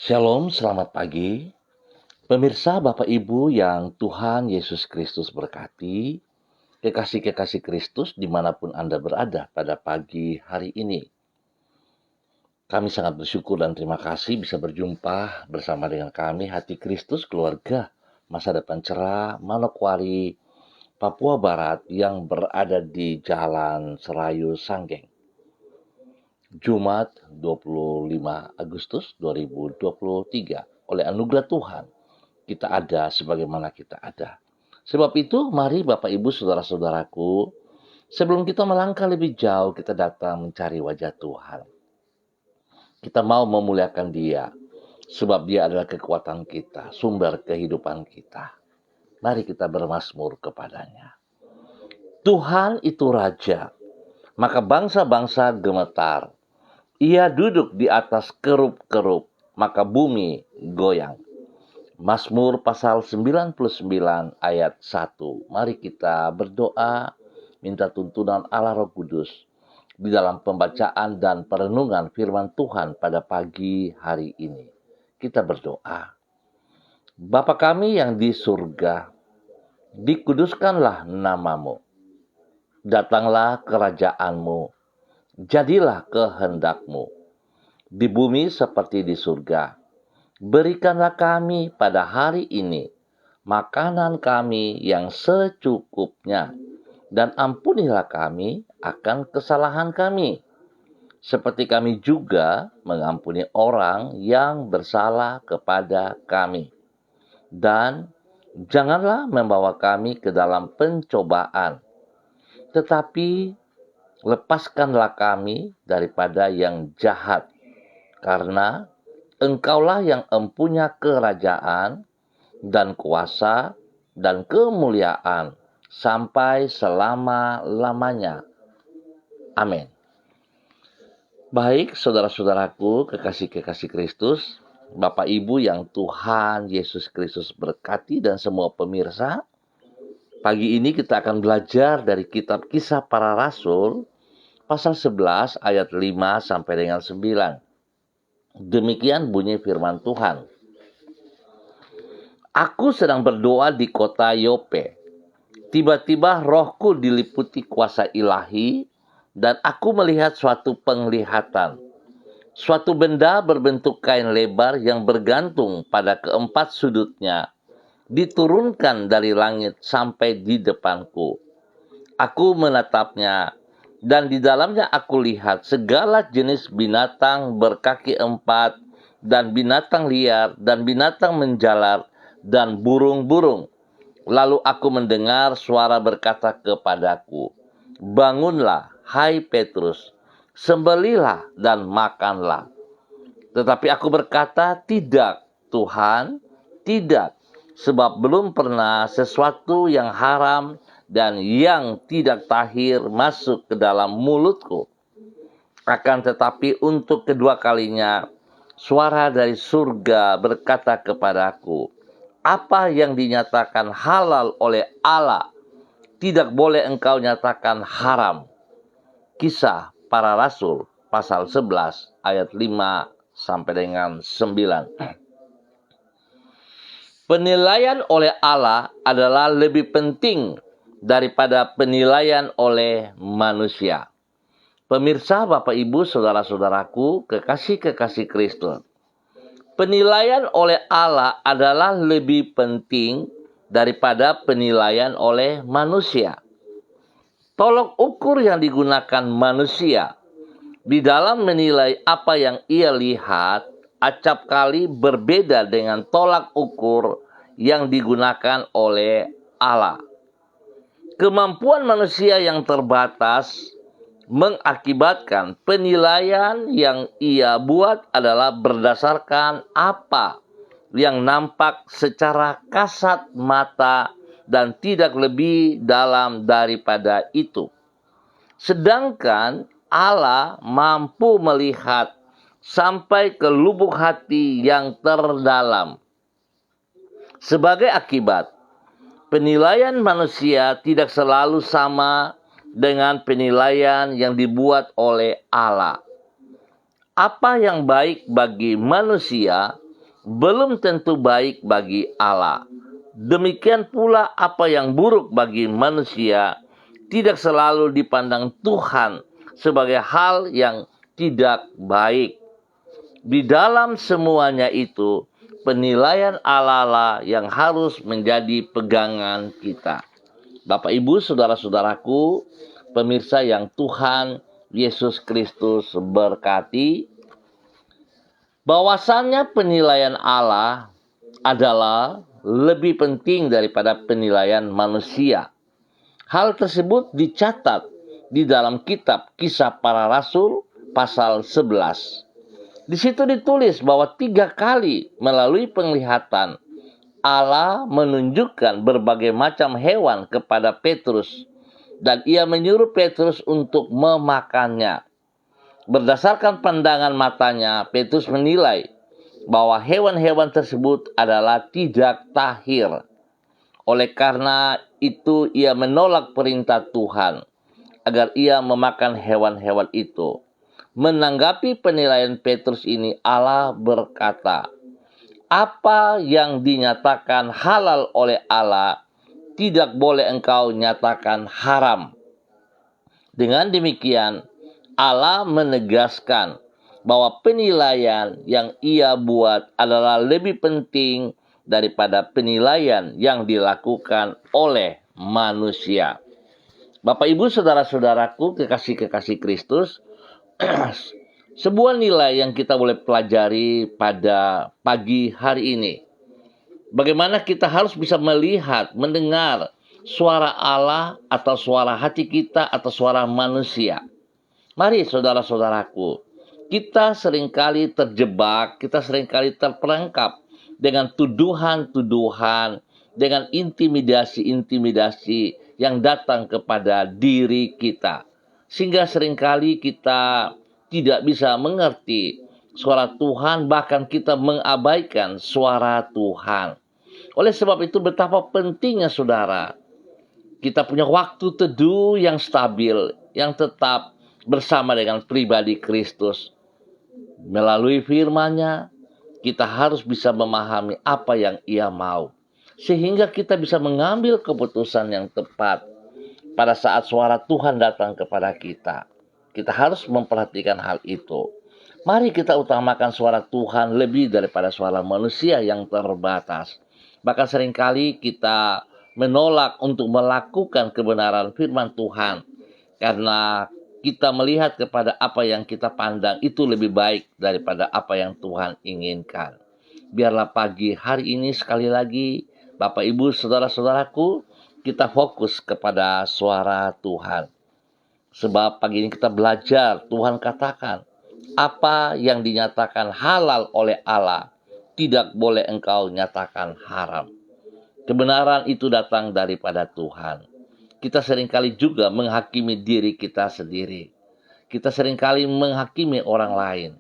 Shalom, selamat pagi. Pemirsa, Bapak Ibu yang Tuhan Yesus Kristus berkati, kekasih-kekasih Kristus dimanapun Anda berada pada pagi hari ini. Kami sangat bersyukur dan terima kasih bisa berjumpa bersama dengan kami, Hati Kristus Keluarga, Masa Depan Cerah, Manokwari, Papua Barat yang berada di Jalan Serayu Sanggeng. Jumat 25 Agustus 2023. Oleh anugerah Tuhan, kita ada sebagaimana kita ada. Sebab itu, mari Bapak Ibu Saudara-saudaraku, sebelum kita melangkah lebih jauh, kita datang mencari wajah Tuhan. Kita mau memuliakan Dia, sebab Dia adalah kekuatan kita, sumber kehidupan kita. Mari kita bermazmur kepadanya. Tuhan itu Raja, maka bangsa-bangsa gemetar. Ia duduk di atas kerup-kerup, maka bumi goyang. Mazmur pasal 99 ayat 1. Mari kita berdoa, minta tuntunan Allah Roh Kudus di dalam pembacaan dan perenungan firman Tuhan pada pagi hari ini. Kita berdoa. Bapa kami yang di surga, dikuduskanlah namamu. Datanglah kerajaanmu. Jadilah kehendakmu di bumi seperti di surga. Berikanlah kami pada hari ini makanan kami yang secukupnya, dan ampunilah kami akan kesalahan kami, seperti kami juga mengampuni orang yang bersalah kepada kami. Dan janganlah membawa kami ke dalam pencobaan, tetapi lepaskanlah kami daripada yang jahat, karena Engkaulah yang empunya kerajaan dan kuasa dan kemuliaan sampai selama-lamanya. Amin. Baik, saudara-saudaraku, kekasih-kekasih Kristus, Bapak Ibu yang Tuhan Yesus Kristus berkati dan semua pemirsa, pagi ini kita akan belajar dari kitab Kisah Para Rasul pasal 11 ayat 5 sampai dengan 9. Demikian bunyi firman Tuhan. Aku sedang berdoa di kota Yope. Tiba-tiba rohku diliputi kuasa ilahi dan aku melihat suatu penglihatan. Suatu benda berbentuk kain lebar yang bergantung pada keempat sudutnya diturunkan dari langit sampai di depanku. Aku menatapnya, dan di dalamnya aku lihat segala jenis binatang berkaki empat, dan binatang liar, dan binatang menjalar, dan burung-burung. Lalu aku mendengar suara berkata kepadaku, bangunlah, hai Petrus, sembelihlah dan makanlah. Tetapi aku berkata, tidak, Tuhan, tidak, sebab belum pernah sesuatu yang haram dan yang tidak tahir masuk ke dalam mulutku. Akan tetapi untuk kedua kalinya, suara dari surga berkata kepadaku, apa yang dinyatakan halal oleh Allah, tidak boleh engkau nyatakan haram. Kisah Para Rasul pasal 11 ayat 5 sampai dengan 9. Penilaian oleh Allah adalah lebih penting daripada penilaian oleh manusia. Pemirsa, Bapak Ibu, saudara-saudaraku, kekasih-kekasih Kristus. Penilaian oleh Allah adalah lebih penting daripada penilaian oleh manusia. Tolok ukur yang digunakan manusia di dalam menilai apa yang ia lihat acap kali berbeda dengan tolak ukur yang digunakan oleh Allah. Kemampuan manusia yang terbatas mengakibatkan penilaian yang ia buat adalah berdasarkan apa yang nampak secara kasat mata dan tidak lebih dalam daripada itu. Sedangkan Allah mampu melihat sampai ke lubuk hati yang terdalam. Sebagai akibat, penilaian manusia tidak selalu sama dengan penilaian yang dibuat oleh Allah. Apa yang baik bagi manusia belum tentu baik bagi Allah. Demikian pula apa yang buruk bagi manusia tidak selalu dipandang Tuhan sebagai hal yang tidak baik. Di dalam semuanya itu, penilaian Allah lah yang harus menjadi pegangan kita. Bapak, Ibu, saudara-saudaraku, pemirsa yang Tuhan Yesus Kristus berkati, bahwasannya penilaian Allah adalah lebih penting daripada penilaian manusia. Hal tersebut dicatat di dalam kitab Kisah Para Rasul pasal 11. Di situ ditulis bahwa 3 kali melalui penglihatan Allah menunjukkan berbagai macam hewan kepada Petrus dan ia menyuruh Petrus untuk memakannya. Berdasarkan pandangan matanya, Petrus menilai bahwa hewan-hewan tersebut adalah tidak tahir. Oleh karena itu ia menolak perintah Tuhan agar ia memakan hewan-hewan itu. Menanggapi penilaian Petrus ini, Allah berkata, apa yang dinyatakan halal oleh Allah tidak boleh engkau nyatakan haram. Dengan demikian, Allah menegaskan bahwa penilaian yang ia buat adalah lebih penting daripada penilaian yang dilakukan oleh manusia. Bapak, Ibu, saudara-saudaraku, kekasih-kekasih Kristus, sebuah nilai yang kita boleh pelajari pada pagi hari ini. Bagaimana kita harus bisa melihat, mendengar suara Allah atau suara hati kita atau suara manusia. Mari saudara-saudaraku, kita seringkali terjebak, kita seringkali terperangkap dengan tuduhan-tuduhan, dengan intimidasi-intimidasi yang datang kepada diri kita. Sehingga seringkali kita tidak bisa mengerti suara Tuhan, bahkan kita mengabaikan suara Tuhan. Oleh sebab itu betapa pentingnya saudara, kita punya waktu teduh yang stabil, yang tetap bersama dengan pribadi Kristus. Melalui firman-Nya, kita harus bisa memahami apa yang Ia mau. Sehingga kita bisa mengambil keputusan yang tepat pada saat suara Tuhan datang kepada kita. Kita harus memperhatikan hal itu. Mari kita utamakan suara Tuhan lebih daripada suara manusia yang terbatas. Bahkan seringkali kita menolak untuk melakukan kebenaran firman Tuhan karena kita melihat kepada apa yang kita pandang itu lebih baik daripada apa yang Tuhan inginkan. Biarlah pagi hari ini sekali lagi, Bapak, Ibu, saudara-saudaraku, kita fokus kepada suara Tuhan. Sebab pagi ini kita belajar, Tuhan katakan, apa yang dinyatakan halal oleh Allah, tidak boleh engkau nyatakan haram. Kebenaran itu datang daripada Tuhan. Kita seringkali juga menghakimi diri kita sendiri. Kita seringkali menghakimi orang lain.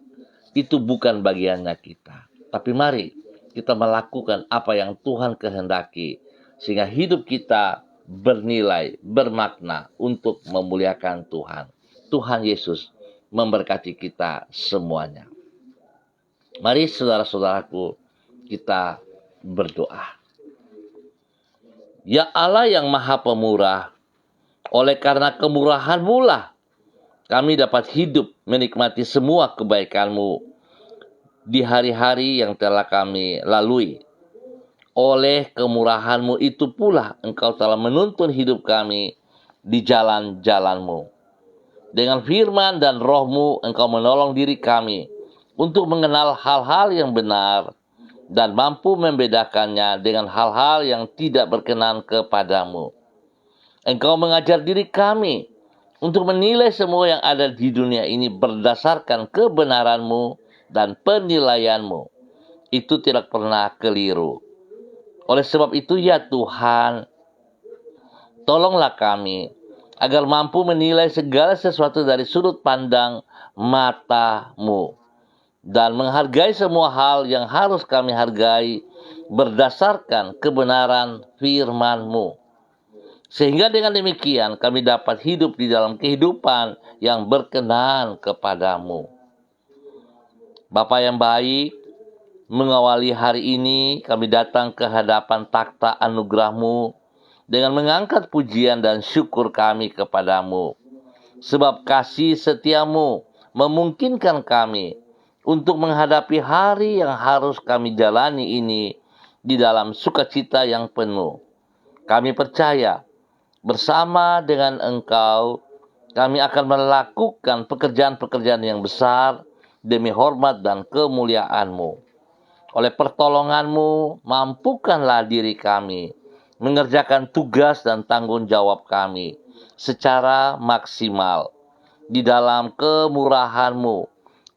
Itu bukan bagiannya kita. Tapi mari kita melakukan apa yang Tuhan kehendaki, sehingga hidup kita bernilai, bermakna untuk memuliakan Tuhan. Tuhan Yesus memberkati kita semuanya. Mari saudara-saudaraku, kita berdoa. Ya Allah yang Maha Pemurah, oleh karena kemurahan-Mu lah kami dapat hidup menikmati semua kebaikan-Mu di hari-hari yang telah kami lalui. Oleh kemurahan-Mu itu pula Engkau telah menuntun hidup kami di jalan-jalan-Mu. Dengan firman dan Roh-Mu Engkau menolong diri kami untuk mengenal hal-hal yang benar dan mampu membedakannya dengan hal-hal yang tidak berkenan kepadamu. Engkau mengajar diri kami untuk menilai semua yang ada di dunia ini berdasarkan kebenaran-Mu dan penilaian-Mu. Itu tidak pernah keliru. Oleh sebab itu ya Tuhan, tolonglah kami agar mampu menilai segala sesuatu dari sudut pandang mata-Mu. Dan menghargai semua hal yang harus kami hargai berdasarkan kebenaran firman-Mu. Sehingga dengan demikian kami dapat hidup di dalam kehidupan yang berkenan kepadamu. Bapa yang baik, Mengawali hari ini, kami datang ke hadapan takhta anugerah-Mu dengan mengangkat pujian dan syukur kami kepadamu. Sebab kasih setiamu memungkinkan kami untuk menghadapi hari yang harus kami jalani ini di dalam sukacita yang penuh. Kami percaya bersama dengan Engkau, kami akan melakukan pekerjaan-pekerjaan yang besar demi hormat dan kemuliaan-Mu. Oleh pertolongan-Mu, mampukanlah diri kami mengerjakan tugas dan tanggung jawab kami secara maksimal. Di dalam kemurahan-Mu,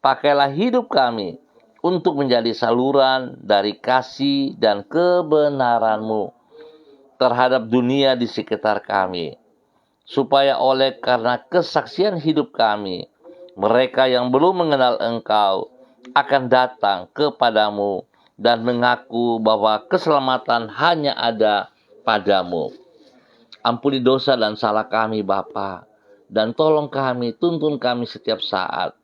pakailah hidup kami untuk menjadi saluran dari kasih dan kebenaran-Mu terhadap dunia di sekitar kami. Supaya karena kesaksian hidup kami, mereka yang belum mengenal Engkau akan datang kepadamu dan mengaku bahwa keselamatan hanya ada padamu. Ampuni dosa dan salah kami, Bapa, dan tolong kami, tuntun kami setiap saat.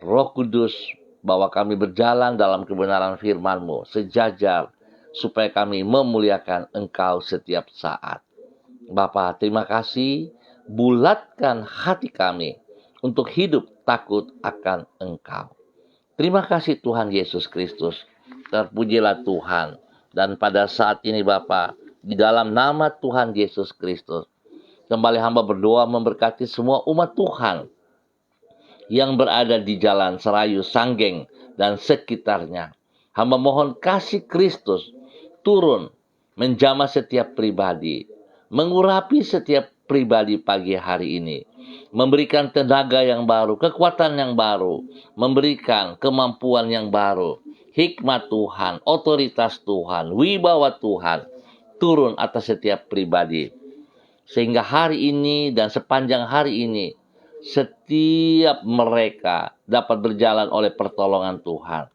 Roh Kudus, bawa kami berjalan dalam kebenaran firman-Mu sejajar, supaya kami memuliakan Engkau setiap saat. Bapa, terima kasih, bulatkan hati kami untuk hidup takut akan Engkau. Terima kasih Tuhan Yesus Kristus. Terpujilah Tuhan. Dan pada saat ini Bapa, di dalam nama Tuhan Yesus Kristus, kembali hamba berdoa memberkati semua umat Tuhan yang berada di jalan Serayu, Sanggeng, dan sekitarnya. Hamba mohon kasih Kristus turun menjamah setiap pribadi, mengurapi setiap pribadi pagi hari ini, memberikan tenaga yang baru, kekuatan yang baru, memberikan kemampuan yang baru, hikmat Tuhan, otoritas Tuhan, wibawa Tuhan turun atas setiap pribadi. Sehingga hari ini dan sepanjang hari ini, setiap mereka dapat berjalan oleh pertolongan Tuhan.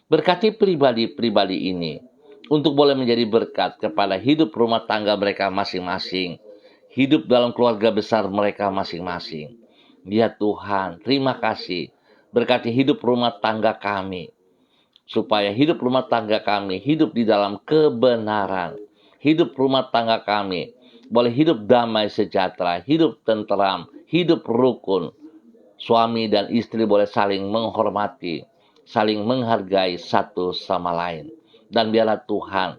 Berkati pribadi-pribadi ini untuk boleh menjadi berkat kepada hidup rumah tangga mereka masing-masing, hidup dalam keluarga besar mereka masing-masing. Ya Tuhan, terima kasih. Berkati hidup rumah tangga kami, supaya hidup rumah tangga kami hidup di dalam kebenaran. Hidup rumah tangga kami boleh hidup damai sejahtera, hidup tenteram, hidup rukun. Suami dan istri boleh saling menghormati, saling menghargai satu sama lain. Dan biarlah Tuhan,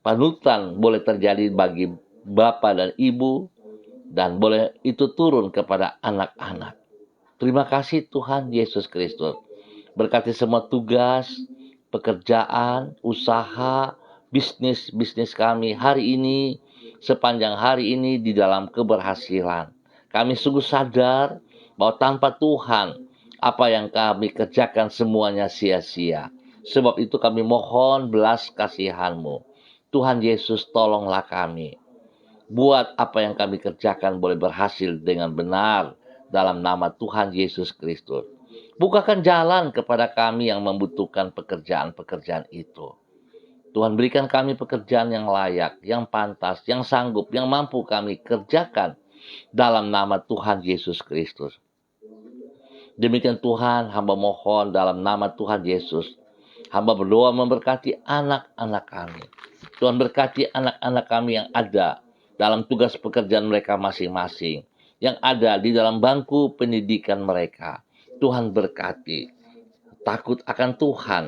panutan boleh terjadi bagi bapak dan ibu, dan boleh itu turun kepada anak-anak. Terima kasih Tuhan Yesus Kristus. Berkati semua tugas, pekerjaan, usaha, bisnis kami hari ini, sepanjang hari ini di dalam keberhasilan. Kami sungguh sadar bahwa tanpa Tuhan, apa yang kami kerjakan semuanya sia-sia. Sebab itu kami mohon belas kasihan-Mu. Tuhan Yesus, tolonglah kami. Buat apa yang kami kerjakan boleh berhasil dengan benar dalam nama Tuhan Yesus Kristus. Bukakan jalan kepada kami yang membutuhkan pekerjaan-pekerjaan itu. Tuhan, berikan kami pekerjaan yang layak, yang pantas, yang sanggup, yang mampu kami kerjakan dalam nama Tuhan Yesus Kristus. Demikian Tuhan, hamba mohon dalam nama Tuhan Yesus. Hamba berdoa memberkati anak-anak kami. Tuhan, berkati anak-anak kami yang ada dalam tugas pekerjaan mereka masing-masing, yang ada di dalam bangku pendidikan mereka. Tuhan, berkati. Takut akan Tuhan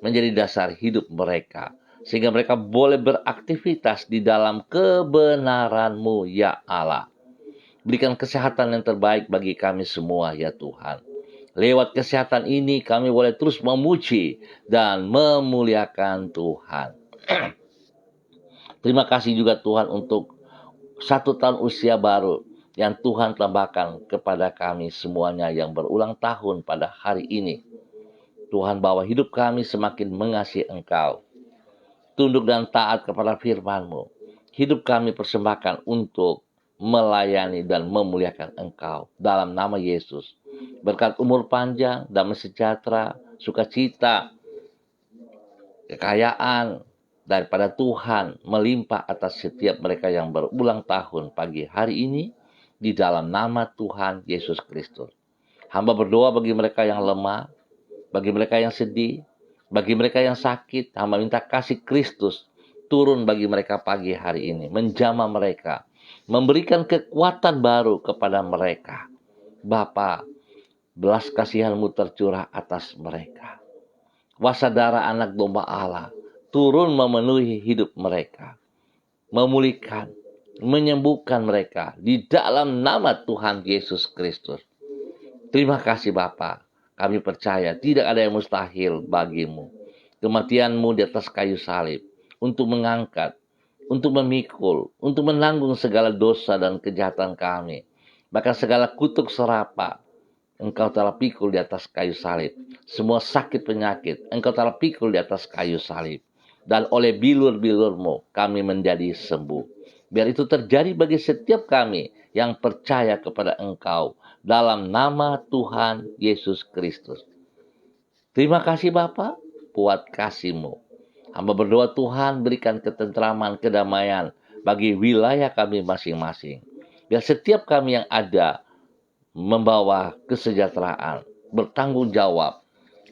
menjadi dasar hidup mereka, sehingga mereka boleh beraktivitas di dalam kebenaran-Mu, ya Allah. Berikan kesehatan yang terbaik bagi kami semua, ya Tuhan. Lewat kesehatan ini kami boleh terus memuji dan memuliakan Tuhan. Terima kasih juga Tuhan untuk 1 tahun usia baru yang Tuhan tambahkan kepada kami semuanya yang berulang tahun pada hari ini. Tuhan, bawa hidup kami semakin mengasihi Engkau. Tunduk dan taat kepada firman-Mu. Hidup kami persembahkan untuk melayani dan memuliakan Engkau. Dalam nama Yesus. Berkat umur panjang, damai sejahtera, sukacita, kekayaan daripada Tuhan melimpah atas setiap mereka yang berulang tahun pagi hari ini. Di dalam nama Tuhan Yesus Kristus. Hamba berdoa bagi mereka yang lemah, bagi mereka yang sedih, Bagi mereka yang sakit, hamba minta kasih Kristus turun bagi mereka pagi hari ini, menjamah mereka, memberikan kekuatan baru kepada mereka. Bapa, belas kasihan-Mu tercurah atas mereka. Kuasa darah anak domba Allah turun memenuhi hidup mereka, memulihkan, menyembuhkan mereka di dalam nama Tuhan Yesus Kristus. Terima kasih Bapa. Kami percaya tidak ada yang mustahil bagi-Mu. Kematian-Mu di atas kayu salib untuk mengangkat, untuk memikul, untuk menanggung segala dosa dan kejahatan kami. Bahkan segala kutuk serapa Engkau telah pikul di atas kayu salib. Semua sakit penyakit Engkau telah pikul di atas kayu salib. Dan oleh bilur-bilur-Mu kami menjadi sembuh. Biar itu terjadi bagi setiap kami yang percaya kepada Engkau dalam nama Tuhan Yesus Kristus. Terima kasih Bapa buat kasih-Mu. Hamba berdoa Tuhan berikan ketentraman, kedamaian bagi wilayah kami masing-masing. Biar setiap kami yang ada membawa kesejahteraan, bertanggung jawab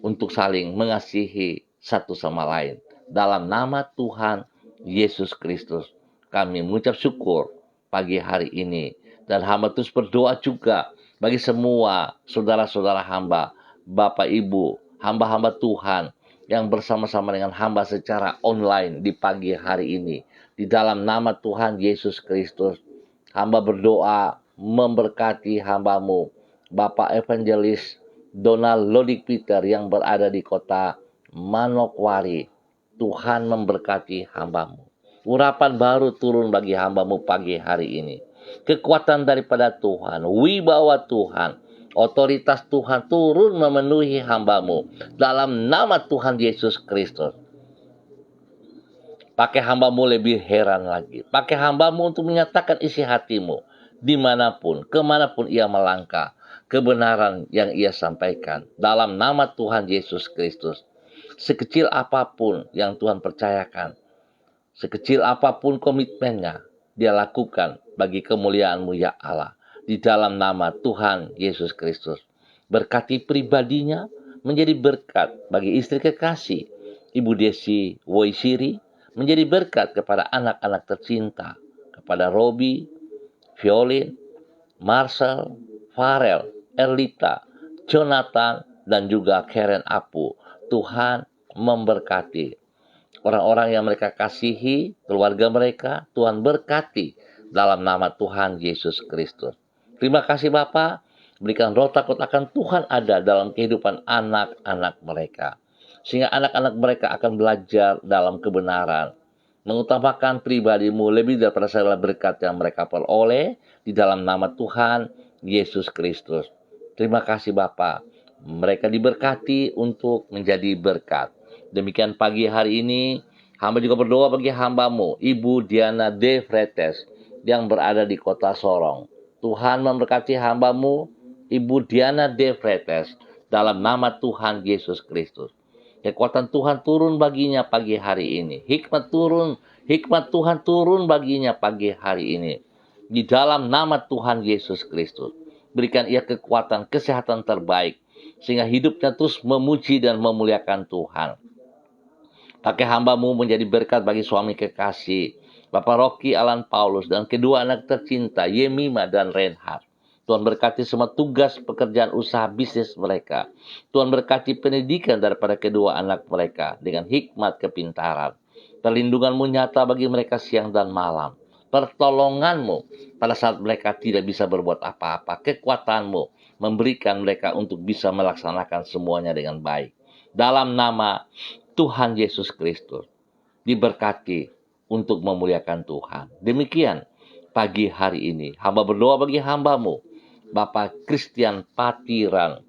untuk saling mengasihi satu sama lain. Dalam nama Tuhan Yesus Kristus, kami mengucap syukur pagi hari ini. Dan hamba terus berdoa juga bagi semua saudara-saudara hamba, Bapak Ibu, hamba-hamba Tuhan yang bersama-sama dengan hamba secara online di pagi hari ini. Di dalam nama Tuhan Yesus Kristus, hamba berdoa memberkati hamba-Mu, Bapak Evangelis Donald Lodik Peter yang berada di kota Manokwari. Tuhan memberkati hamba-Mu. Urapan baru turun bagi hamba-Mu pagi hari ini. Kekuatan daripada Tuhan, wibawa Tuhan, otoritas Tuhan turun memenuhi hamba-Mu dalam nama Tuhan Yesus Kristus. Pakai hamba-Mu lebih heran lagi. Pakai hamba-Mu untuk menyatakan isi hati-Mu dimanapun, kemanapun ia melangkah. Kebenaran yang ia sampaikan dalam nama Tuhan Yesus Kristus. Sekecil apapun yang Tuhan percayakan, sekecil apapun komitmennya, dia lakukan bagi kemuliaan-Mu ya Allah. Di dalam nama Tuhan Yesus Kristus. Berkati pribadinya menjadi berkat bagi istri kekasih, Ibu Desi Woisiri, menjadi berkat kepada anak-anak tercinta, kepada Robi, Violin, Marcel, Farel, Erlita, Jonathan, dan juga Karen Apu. Tuhan memberkati orang-orang yang mereka kasihi, keluarga mereka, Tuhan berkati dalam nama Tuhan Yesus Kristus. Terima kasih Bapa, berikan roh takut akan Tuhan ada dalam kehidupan anak-anak mereka. Sehingga anak-anak mereka akan belajar dalam kebenaran, mengutamakan pribadi-Mu lebih daripada segala berkat yang mereka peroleh di dalam nama Tuhan Yesus Kristus. Terima kasih Bapa, mereka diberkati untuk menjadi berkat. Demikian pagi hari ini, hamba juga berdoa bagi hamba-Mu, Ibu Diana De Fretes, yang berada di kota Sorong. Tuhan memberkati hamba-Mu, Ibu Diana De Fretes, dalam nama Tuhan Yesus Kristus. Kekuatan Tuhan turun baginya pagi hari ini. Hikmat Tuhan turun baginya pagi hari ini. Di dalam nama Tuhan Yesus Kristus. Berikan ia kekuatan, kesehatan terbaik, sehingga hidupnya terus memuji dan memuliakan Tuhan. Pakai hamba-Mu menjadi berkat bagi suami kekasih, Bapak Rocky Alan Paulus, dan kedua anak tercinta, Yemima dan Reinhard. Tuhan berkati semua tugas pekerjaan usaha bisnis mereka. Tuhan berkati pendidikan daripada kedua anak mereka dengan hikmat kepintaran. Perlindungan-Mu nyata bagi mereka siang dan malam. Pertolongan-Mu pada saat mereka tidak bisa berbuat apa-apa. Kekuatan-Mu memberikan mereka untuk bisa melaksanakan semuanya dengan baik. Dalam nama Tuhan Yesus Kristus, diberkati untuk memuliakan Tuhan. Demikian pagi hari ini, hamba berdoa bagi hamba-Mu, Bapak Christian Patiran,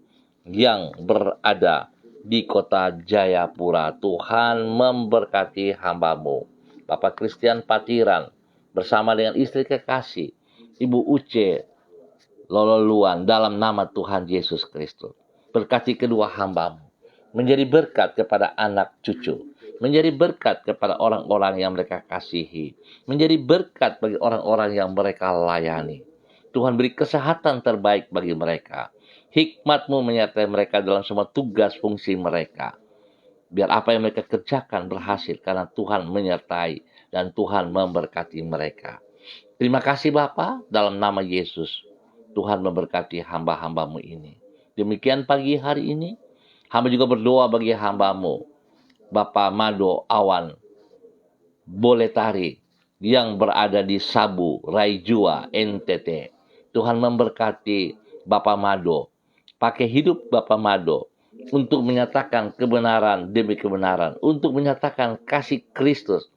yang berada di kota Jayapura. Tuhan memberkati hamba-Mu, Bapak Christian Patiran, bersama dengan istri kekasih, Ibu Uce Lololuan, dalam nama Tuhan Yesus Kristus. Berkati kedua hamba-Mu, menjadi berkat kepada anak cucu, menjadi berkat kepada orang-orang yang mereka kasihi, menjadi berkat bagi orang-orang yang mereka layani. Tuhan beri kesehatan terbaik bagi mereka. Hikmat-Mu menyertai mereka dalam semua tugas fungsi mereka. Biar apa yang mereka kerjakan berhasil karena Tuhan menyertai dan Tuhan memberkati mereka. Terima kasih Bapa, dalam nama Yesus. Tuhan memberkati hamba-hambamu ini. Demikian pagi hari ini, hamba juga berdoa bagi hambamu, Bapak Mado Awan Boletari, yang berada di Sabu, Raijua, NTT. Tuhan memberkati Bapak Mado. Pakai hidup Bapak Mado untuk menyatakan kebenaran demi kebenaran, untuk menyatakan kasih Kristus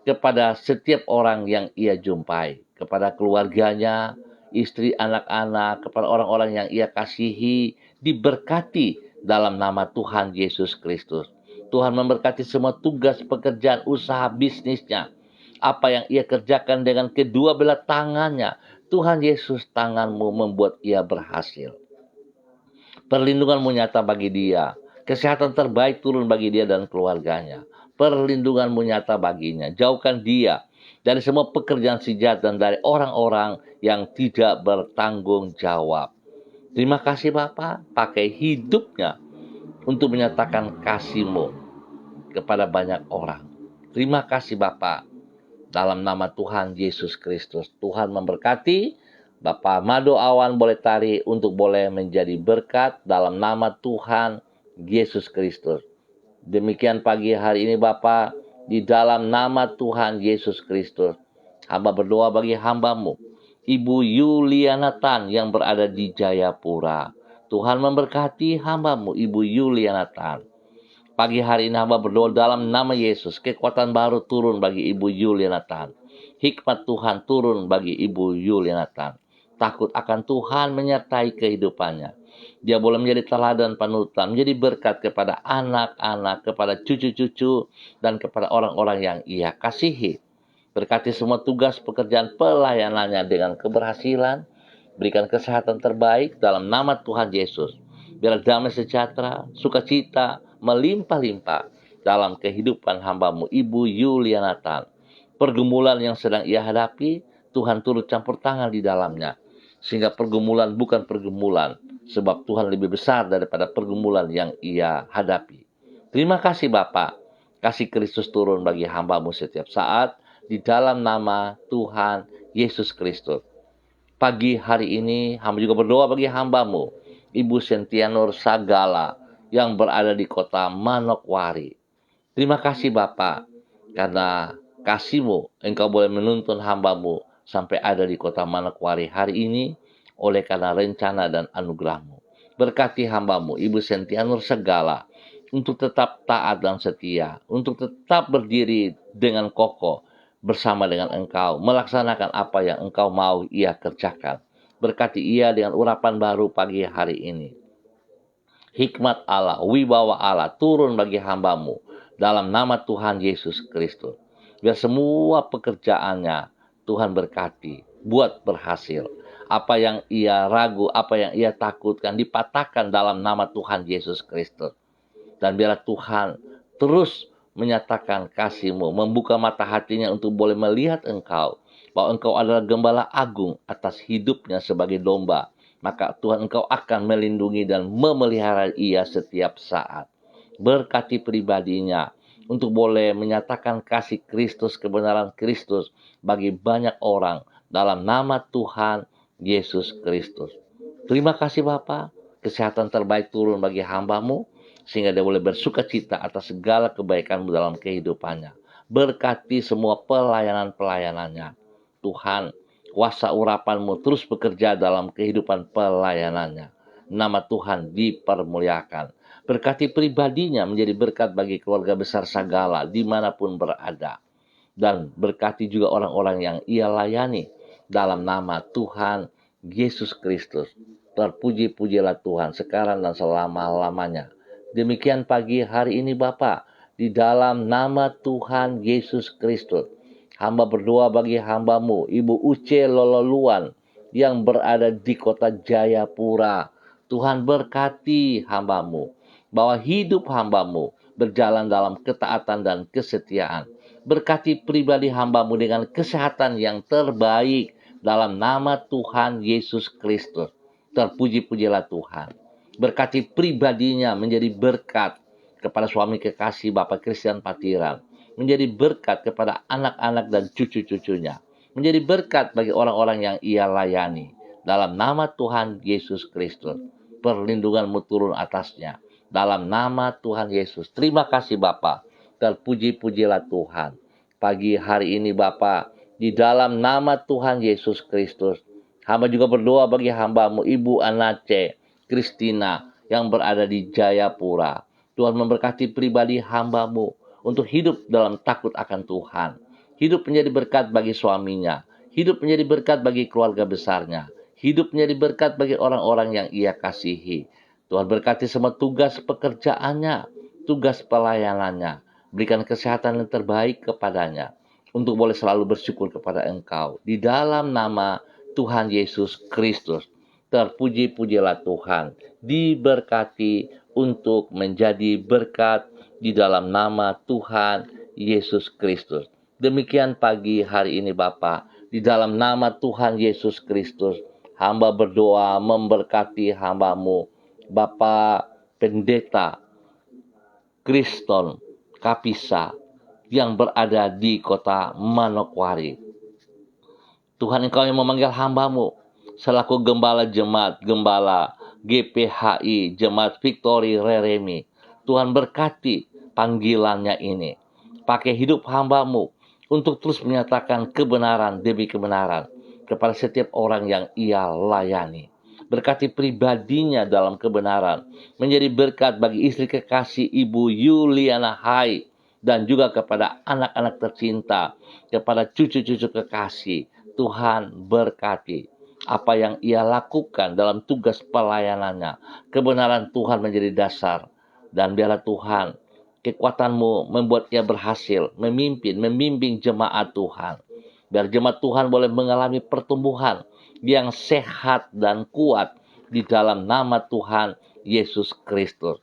kepada setiap orang yang ia jumpai, kepada keluarganya, istri, anak-anak, kepada orang-orang yang ia kasihi, diberkati dalam nama Tuhan Yesus Kristus. Tuhan memberkati semua tugas, pekerjaan, usaha, bisnisnya. Apa yang ia kerjakan dengan kedua belah tangannya, Tuhan Yesus, tanganmu membuat ia berhasil. Perlindunganmu nyata bagi dia. Kesehatan terbaik turun bagi dia dan keluarganya. Perlindunganmu nyata baginya. Jauhkan dia dari semua pekerjaan si jahat dan dari orang-orang yang tidak bertanggung jawab. Terima kasih Bapa, pakai hidupnya untuk menyatakan kasih-Mu kepada banyak orang. Terima kasih Bapa, dalam nama Tuhan Yesus Kristus. Tuhan memberkati Bapak Mado Awan Boletari untuk boleh menjadi berkat dalam nama Tuhan Yesus Kristus. Demikian pagi hari ini Bapak, di dalam nama Tuhan Yesus Kristus, hamba berdoa bagi hambamu, Ibu Yuliana Tan yang berada di Jayapura. Tuhan memberkati hambamu, Ibu Yuliana Tan. Pagi hari ini hamba berdoa dalam nama Yesus, kekuatan baru turun bagi Ibu Yuliana Tan. Hikmat Tuhan turun bagi Ibu Yuliana Tan. Takut akan Tuhan menyertai kehidupannya. Dia boleh menjadi teladan panutan, menjadi berkat kepada anak-anak, kepada cucu-cucu, dan kepada orang-orang yang ia kasihi. Berkati semua tugas pekerjaan pelayanannya dengan keberhasilan. Berikan kesehatan terbaik dalam nama Tuhan Yesus. Biar damai sejahtera, sukacita, melimpah-limpah dalam kehidupan hambamu, Ibu Yuliana Tan. Pergumulan yang sedang ia hadapi, Tuhan turut campur tangan di dalamnya. Sehingga pergumulan bukan pergumulan, sebab Tuhan lebih besar daripada pergumulan yang ia hadapi. Terima kasih Bapa, kasih Kristus turun bagi hambamu setiap saat, di dalam nama Tuhan Yesus Kristus. Pagi hari ini, hamba juga berdoa bagi hambamu, Ibu Sentianur Sagala, yang berada di kota Manokwari. Terima kasih Bapa, karena kasih-Mu, Engkau boleh menuntun hambamu sampai ada di kota Manokwari hari ini, oleh karena rencana dan anugerah-Mu. Berkati hambamu, Ibu Sentianur Sagala, untuk tetap taat dan setia, untuk tetap berdiri dengan kokoh bersama dengan Engkau, melaksanakan apa yang Engkau mau ia kerjakan. Berkati ia dengan urapan baru pagi hari ini. Hikmat Allah, wibawa Allah turun bagi hambamu dalam nama Tuhan Yesus Kristus. Biar semua pekerjaannya Tuhan berkati, buat berhasil. Apa yang ia ragu, apa yang ia takutkan dipatahkan dalam nama Tuhan Yesus Kristus. Dan biarlah Tuhan terus menyatakan kasih-Mu, membuka mata hatinya untuk boleh melihat Engkau, bahwa Engkau adalah gembala agung atas hidupnya sebagai domba. Maka Tuhan Engkau akan melindungi dan memelihara ia setiap saat. Berkati pribadinya untuk boleh menyatakan kasih Kristus, kebenaran Kristus bagi banyak orang dalam nama Tuhan Yesus Kristus. Terima kasih Bapa, kesehatan terbaik turun bagi hambamu, sehingga dia boleh bersuka cita atas segala kebaikan-Mu dalam kehidupannya. Berkati semua pelayanan-pelayanannya. Tuhan, kuasa urapan-Mu terus bekerja dalam kehidupan pelayanannya. Nama Tuhan dipermuliakan. Berkati pribadinya menjadi berkat bagi keluarga besar Sagala dimanapun berada. Dan berkati juga orang-orang yang ia layani dalam nama Tuhan Yesus Kristus. Terpuji-pujilah Tuhan sekarang dan selama-lamanya. Demikian pagi hari ini Bapa, di dalam nama Tuhan Yesus Kristus. Hamba berdoa bagi hambamu, Ibu Uce Lololuan, yang berada di kota Jayapura. Tuhan berkati hambamu, bahwa hidup hambamu berjalan dalam ketaatan dan kesetiaan. Berkati pribadi hambamu dengan kesehatan yang terbaik dalam nama Tuhan Yesus Kristus. Terpuji-pujilah Tuhan. Berkati pribadinya menjadi berkat kepada suami kekasih Bapak Christian Patiran, menjadi berkat kepada anak-anak dan cucu-cucunya, menjadi berkat bagi orang-orang yang ia layani. Dalam nama Tuhan Yesus Kristus, perlindunganmu turun atasnya. Dalam nama Tuhan Yesus, terima kasih Bapa. Terpuji-pujilah Tuhan. Pagi hari ini Bapa, di dalam nama Tuhan Yesus Kristus, hamba juga berdoa bagi hambamu Ibu Anace Kristina yang berada di Jayapura. Tuhan memberkati pribadi hambamu untuk hidup dalam takut akan Tuhan. Hidup menjadi berkat bagi suaminya. Hidup menjadi berkat bagi keluarga besarnya. Hidup menjadi berkat bagi orang-orang yang ia kasihi. Tuhan berkati semua tugas pekerjaannya, tugas pelayanannya. Berikan kesehatan yang terbaik kepadanya, untuk boleh selalu bersyukur kepada Engkau. Di dalam nama Tuhan Yesus Kristus, terpuji-pujilah Tuhan. Diberkati untuk menjadi berkat di dalam nama Tuhan Yesus Kristus. Demikian pagi hari ini Bapa, di dalam nama Tuhan Yesus Kristus, hamba berdoa memberkati hambamu, Bapak Pendeta Kriston Kapisa yang berada di kota Manokwari. Tuhan, Engkau yang memanggil hambamu selaku gembala jemaat, gembala GPHI, Jemaat Victory Reremi. Tuhan berkati panggilannya ini. Pakai hidup hambamu untuk terus menyatakan kebenaran demi kebenaran kepada setiap orang yang ia layani. Berkati pribadinya dalam kebenaran, menjadi berkat bagi istri kekasih Ibu Yuliana Hai, dan juga kepada anak-anak tercinta, kepada cucu-cucu kekasih. Tuhan berkati apa yang ia lakukan dalam tugas pelayanannya. Kebenaran Tuhan menjadi dasar, dan biarlah Tuhan, kekuatanmu membuat ia berhasil membimbing jemaat Tuhan. Biar jemaat Tuhan boleh mengalami pertumbuhan yang sehat dan kuat di dalam nama Tuhan Yesus Kristus.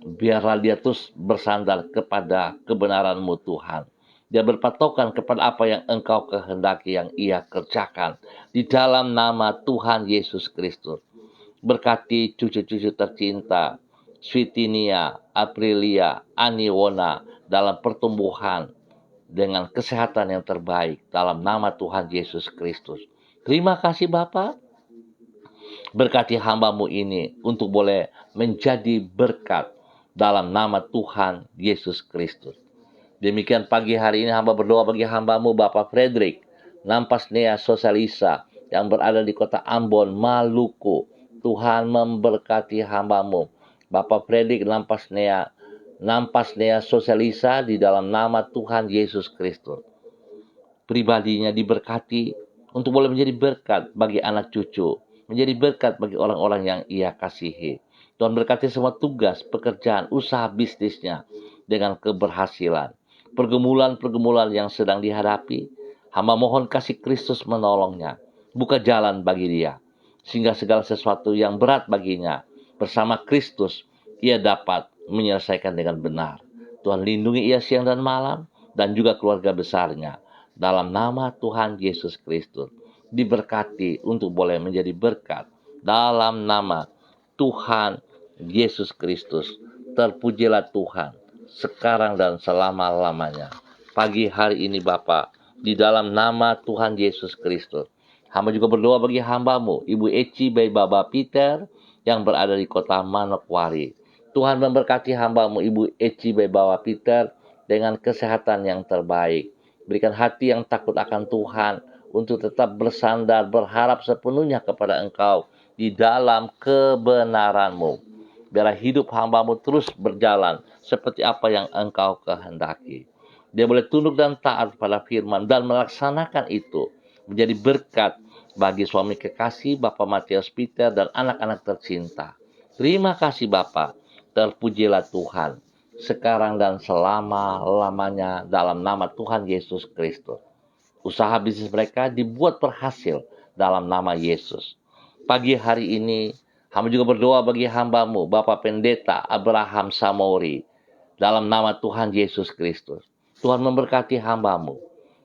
Biarlah dia terus bersandar kepada kebenaran-Mu Tuhan. Dia berpatokan kepada apa yang Engkau kehendaki yang ia kerjakan di dalam nama Tuhan Yesus Kristus. Berkati cucu-cucu tercinta, Switinia, Aprilia, Aniwona dalam pertumbuhan dengan kesehatan yang terbaik dalam nama Tuhan Yesus Kristus. Terima kasih Bapa. Berkati hambamu ini untuk boleh menjadi berkat dalam nama Tuhan Yesus Kristus. Demikian pagi hari ini hamba berdoa bagi hambamu Bapak Frederick Nampasnea Sosalisa yang berada di kota Ambon, Maluku. Tuhan memberkati hambamu Bapak Frederick Nampasnea Sosalisa di dalam nama Tuhan Yesus Kristus. Pribadinya diberkati untuk boleh menjadi berkat bagi anak cucu, menjadi berkat bagi orang-orang yang ia kasihi. Tuhan berkati semua tugas, pekerjaan, usaha bisnisnya dengan keberhasilan. Pergumulan-pergumulan yang sedang dihadapi, hamba mohon kasih Kristus menolongnya, buka jalan bagi dia, sehingga segala sesuatu yang berat baginya, bersama Kristus, ia dapat menyelesaikan dengan benar. Tuhan lindungi ia siang dan malam, dan juga keluarga besarnya. Dalam nama Tuhan Yesus Kristus, diberkati untuk boleh menjadi berkat. Dalam nama Tuhan Yesus Kristus, terpujilah Tuhan sekarang dan selama-lamanya. Pagi hari ini Bapa, di dalam nama Tuhan Yesus Kristus, hamba juga berdoa bagi hambamu Ibu Eci Bayi Baba Peter yang berada di kota Manokwari. Tuhan memberkati hambamu Ibu Eci Bayi Baba Peter dengan kesehatan yang terbaik. Berikan hati yang takut akan Tuhan untuk tetap bersandar, berharap sepenuhnya kepada Engkau di dalam kebenaran-Mu. Biarlah hidup hambamu terus berjalan seperti apa yang Engkau kehendaki. Dia boleh tunduk dan taat pada firman dan melaksanakan itu, menjadi berkat bagi suami kekasih Bapak Matius Peter dan anak-anak tercinta. Terima kasih Bapak, terpujilah Tuhan sekarang dan selama-lamanya dalam nama Tuhan Yesus Kristus. Usaha bisnis mereka dibuat berhasil dalam nama Yesus. Pagi hari ini, hamba juga berdoa bagi hambamu, Bapak Pendeta Abraham Samori, dalam nama Tuhan Yesus Kristus. Tuhan memberkati hambamu,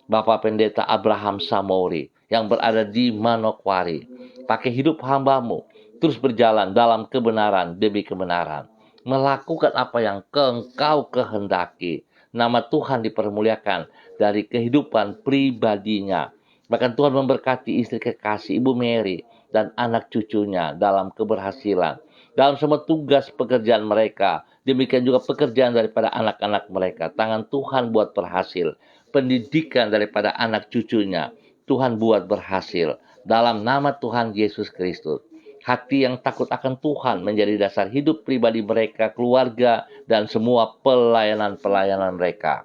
Bapak Pendeta Abraham Samori, yang berada di Manokwari. Pakai hidup hambamu, terus berjalan dalam kebenaran demi kebenaran. melakukan apa yang Engkau kehendaki. Nama Tuhan dipermuliakan dari kehidupan pribadinya. Bahkan Tuhan memberkati istri kekasih Ibu Mary dan anak cucunya dalam keberhasilan. Dalam semua tugas pekerjaan mereka. Demikian juga pekerjaan daripada anak-anak mereka. Tangan Tuhan buat berhasil. Pendidikan daripada anak cucunya. Tuhan buat berhasil. Dalam nama Tuhan Yesus Kristus. Hati yang takut akan Tuhan menjadi dasar hidup pribadi mereka, keluarga, dan semua pelayanan-pelayanan mereka.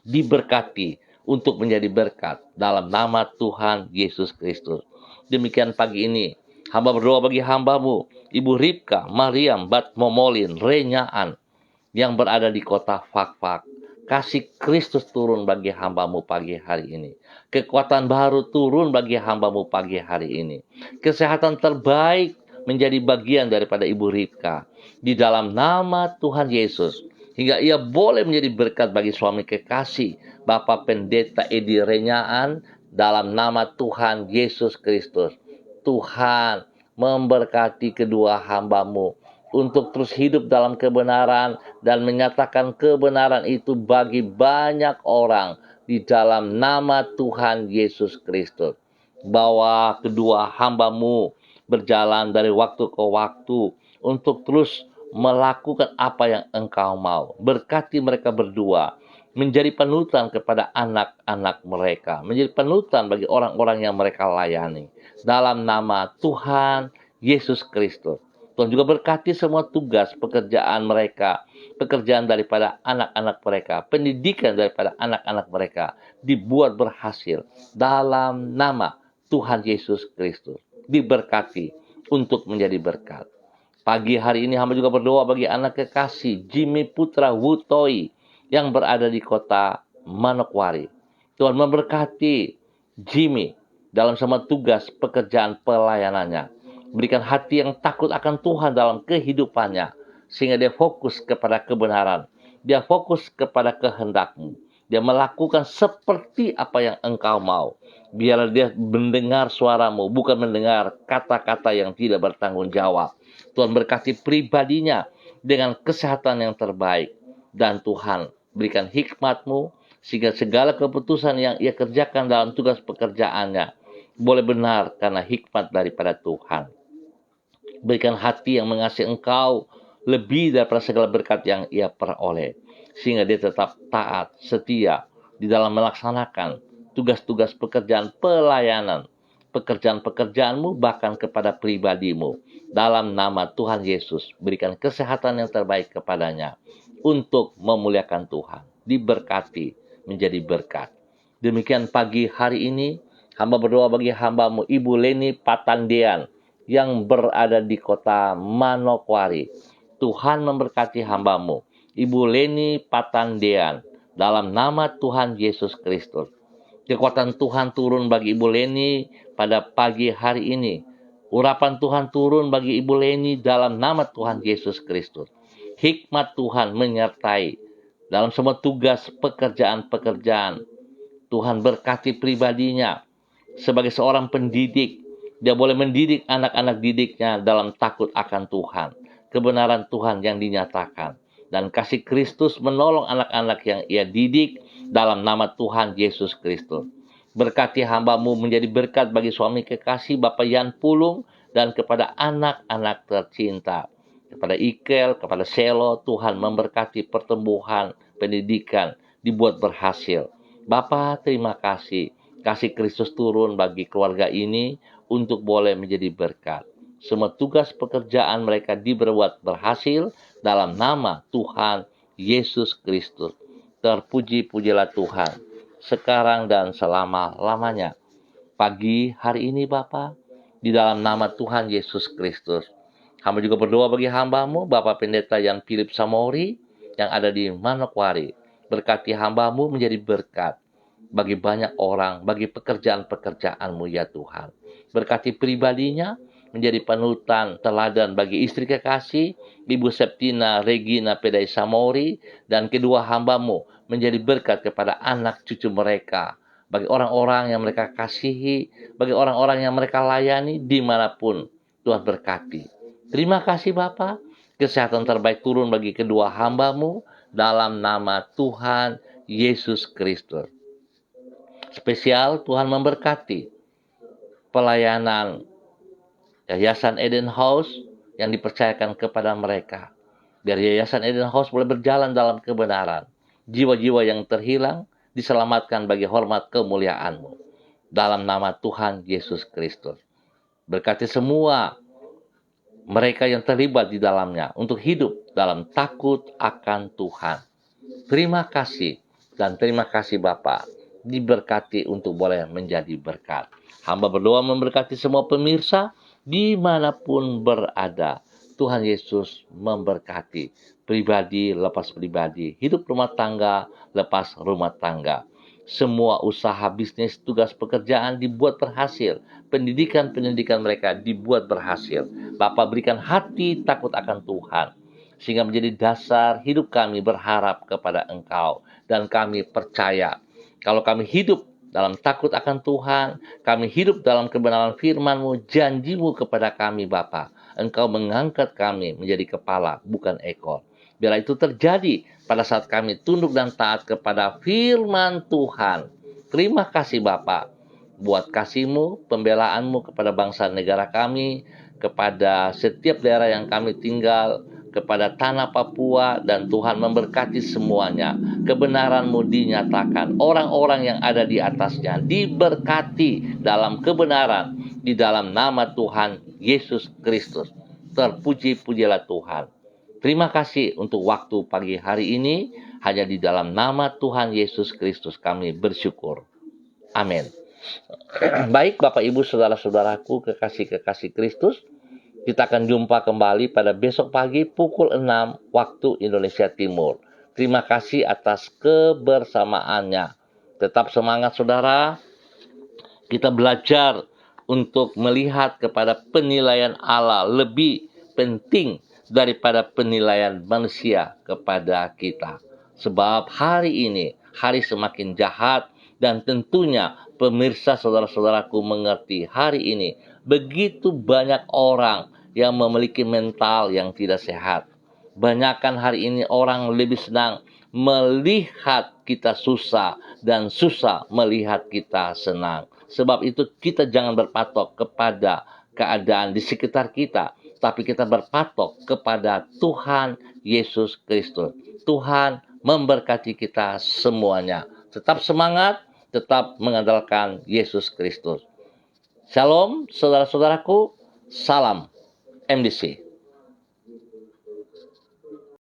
Diberkati untuk menjadi berkat dalam nama Tuhan Yesus Kristus. Demikian pagi ini, hamba berdoa bagi hambamu, Ibu Ribka, Mariam, Bat Momolin, Renyaan, yang berada di kota Fakfak. Kasih Kristus turun bagi hambamu pagi hari ini. Kekuatan baru turun bagi hambamu pagi hari ini. Kesehatan terbaik menjadi bagian daripada Ibu Ribka. Di dalam nama Tuhan Yesus. Hingga ia boleh menjadi berkat bagi suami kekasih, Bapak Pendeta Edi Renyaan, dalam nama Tuhan Yesus Kristus. Tuhan memberkati kedua hambamu untuk terus hidup dalam kebenaran dan menyatakan kebenaran itu bagi banyak orang di dalam nama Tuhan Yesus Kristus. Bawa kedua hambamu berjalan dari waktu ke waktu untuk terus melakukan apa yang Engkau mau. Berkati mereka berdua menjadi panutan kepada anak-anak mereka, menjadi panutan bagi orang-orang yang mereka layani. Dalam nama Tuhan Yesus Kristus. Tuhan juga berkati semua tugas pekerjaan mereka, pekerjaan daripada anak-anak mereka, pendidikan daripada anak-anak mereka dibuat berhasil dalam nama Tuhan Yesus Kristus. Diberkati untuk menjadi berkat. Pagi hari ini hamba juga berdoa bagi anak kekasih Jimmy Putra Wutoi yang berada di kota Manokwari. Tuhan memberkati Jimmy dalam semua tugas pekerjaan pelayanannya. Berikan hati yang takut akan Tuhan dalam kehidupannya. Sehingga dia fokus kepada kebenaran. Dia fokus kepada kehendak-Mu. Dia melakukan seperti apa yang Engkau mau. Biarlah dia mendengar suara-Mu, bukan mendengar kata-kata yang tidak bertanggung jawab. Tuhan berkati pribadinya dengan kesehatan yang terbaik. Dan Tuhan berikan hikmat-Mu, sehingga segala keputusan yang ia kerjakan dalam tugas pekerjaannya boleh benar karena hikmat daripada Tuhan. Berikan hati yang mengasihi Engkau lebih daripada segala berkat yang ia peroleh. Sehingga dia tetap taat, setia di dalam melaksanakan tugas-tugas pekerjaan pelayanan. Pekerjaan-pekerjaanmu bahkan kepada pribadimu. Dalam nama Tuhan Yesus, berikan kesehatan yang terbaik kepadanya untuk memuliakan Tuhan. Diberkati menjadi berkat. Demikian pagi hari ini, hamba berdoa bagi hambamu Ibu Leni Patandean yang berada di kota Manokwari. Tuhan memberkati hambamu Ibu Leni Patandean dalam nama Tuhan Yesus Kristus. Kekuatan Tuhan turun bagi Ibu Leni pada pagi hari ini. Urapan Tuhan turun bagi Ibu Leni dalam nama Tuhan Yesus Kristus. Hikmat Tuhan menyertai dalam semua tugas pekerjaan-pekerjaan. Tuhan berkati pribadinya sebagai seorang pendidik. Dia boleh mendidik anak-anak didiknya dalam takut akan Tuhan. Kebenaran Tuhan yang dinyatakan. Dan kasih Kristus menolong anak-anak yang ia didik dalam nama Tuhan Yesus Kristus. Berkati hambamu menjadi berkat bagi suami kekasih Bapak Yan Pulung dan kepada anak-anak tercinta. Kepada Ikel, kepada Selo, Tuhan memberkati pertumbuhan, pendidikan, dibuat berhasil. Bapak terima kasih. Kasih Kristus turun bagi keluarga ini untuk boleh menjadi berkat. Semua tugas pekerjaan mereka dibuat berhasil dalam nama Tuhan Yesus Kristus. Terpuji-pujilah Tuhan sekarang dan selama-lamanya. Pagi hari ini Bapa, di dalam nama Tuhan Yesus Kristus. Hamba juga berdoa bagi hambamu, Bapak Pendeta Yan Philip Samori, yang ada di Manokwari. Berkati hambamu menjadi berkat bagi banyak orang, bagi pekerjaan-pekerjaanmu ya Tuhan. Berkati pribadinya, menjadi panutan teladan bagi istri kekasih, Ibu Septina Regina Pedai Samori, dan kedua hambamu menjadi berkat kepada anak cucu mereka, bagi orang-orang yang mereka kasihi, bagi orang-orang yang mereka layani dimanapun Tuhan berkati. Terima kasih Bapa, Kesehatan terbaik turun bagi kedua hamba-Mu dalam nama Tuhan Yesus Kristus. Spesial Tuhan memberkati pelayanan Yayasan Eden House yang dipercayakan kepada mereka. Biar Yayasan Eden House boleh berjalan dalam kebenaran. Jiwa-jiwa yang terhilang diselamatkan bagi hormat kemuliaan-Mu. Dalam nama Tuhan Yesus Kristus. Berkati semua mereka yang terlibat di dalamnya untuk hidup dalam takut akan Tuhan. Terima kasih dan terima kasih Bapa, diberkati untuk boleh menjadi berkat. Hamba berdoa memberkati semua pemirsa dimanapun berada. Tuhan Yesus memberkati pribadi lepas pribadi, hidup rumah tangga lepas rumah tangga. Semua usaha, bisnis, tugas pekerjaan dibuat berhasil. Pendidikan mereka dibuat berhasil. Bapa berikan hati takut akan Tuhan. Sehingga menjadi dasar hidup kami berharap kepada Engkau. Dan kami percaya. Kalau kami hidup dalam takut akan Tuhan, kami hidup dalam kebenaran firman-Mu, janji-Mu kepada kami Bapa. Engkau mengangkat kami menjadi kepala, bukan ekor. Biarlah itu terjadi pada saat kami tunduk dan taat kepada firman Tuhan. Terima kasih Bapa buat kasih-Mu, pembelaan-Mu kepada bangsa negara kami, kepada setiap daerah yang kami tinggal, kepada tanah Papua, dan Tuhan memberkati semuanya. Kebenaran-Mu dinyatakan, orang-orang yang ada di atasnya diberkati dalam kebenaran, di dalam nama Tuhan Yesus Kristus. Terpuji-pujilah Tuhan. Terima kasih untuk waktu pagi hari ini. Hanya di dalam nama Tuhan Yesus Kristus kami bersyukur. Amin. Baik Bapak Ibu saudara-saudaraku kekasih-kekasih Kristus. Kita akan jumpa kembali pada besok pagi pukul 6 waktu Indonesia Timur. Terima kasih atas kebersamaannya. Tetap semangat saudara. Kita belajar untuk melihat kepada penilaian Allah lebih penting daripada penilaian manusia kepada kita. Sebab hari ini, hari semakin jahat, dan tentunya pemirsa saudara-saudaraku mengerti hari ini, begitu banyak orang yang memiliki mental yang tidak sehat. Banyakkan hari ini orang lebih senang melihat kita susah dan susah melihat kita senang. Sebab itu kita jangan berpatok kepada keadaan di sekitar kita, tapi kita berpatok kepada Tuhan Yesus Kristus. Tuhan memberkati kita semuanya. Tetap semangat, tetap mengandalkan Yesus Kristus. Shalom saudara-saudaraku, salam MDC.